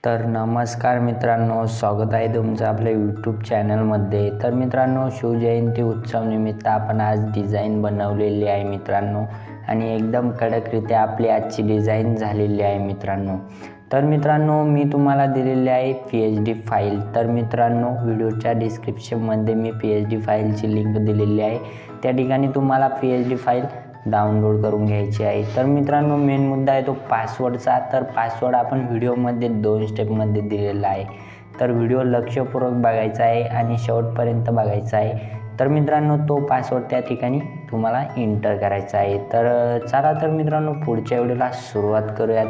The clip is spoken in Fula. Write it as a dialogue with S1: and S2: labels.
S1: तर नमस्कार मित्रांनो, स्वागत आहे तुमचं आपल्या यूट्यूब चॅनलमध्ये। तर मित्रांनो, शिवजयंती उत्सवानिमित्त आपण आज डिझाईन बनवलेली आहे मित्रांनो, आणि एकदम कडकरित्या आपली आजची डिझाईन झालेली आहे मित्रांनो। तर मित्रांनो, मी तुम्हाला दिलेली आहे PSD फाईल। तर मित्रांनो, व्हिडिओच्या डिस्क्रिप्शनमध्ये मी PSD फाईलची लिंक दिलेली आहे, त्या ठिकाणी तुम्हाला PSD फाईल डाउनलोड करून घ्यायची आहे। तर मित्रांनो, मेन मुद्दा आहे तो पासवर्डचा। तर पासवर्ड आपण व्हिडिओमध्ये 2 स्टेपमध्ये दिलेला आहे, तर व्हिडिओ लक्षपूर्वक बघायचा आहे आणि शेवटपर्यंत बघायचा आहे। तर मित्रांनो, तो पासवर्ड त्या ठिकाणी तुम्हाला एंटर करायचा आहे। तर चला तर मित्रांनो, पुढच्या व्हिडिओला सुरुवात करूयात।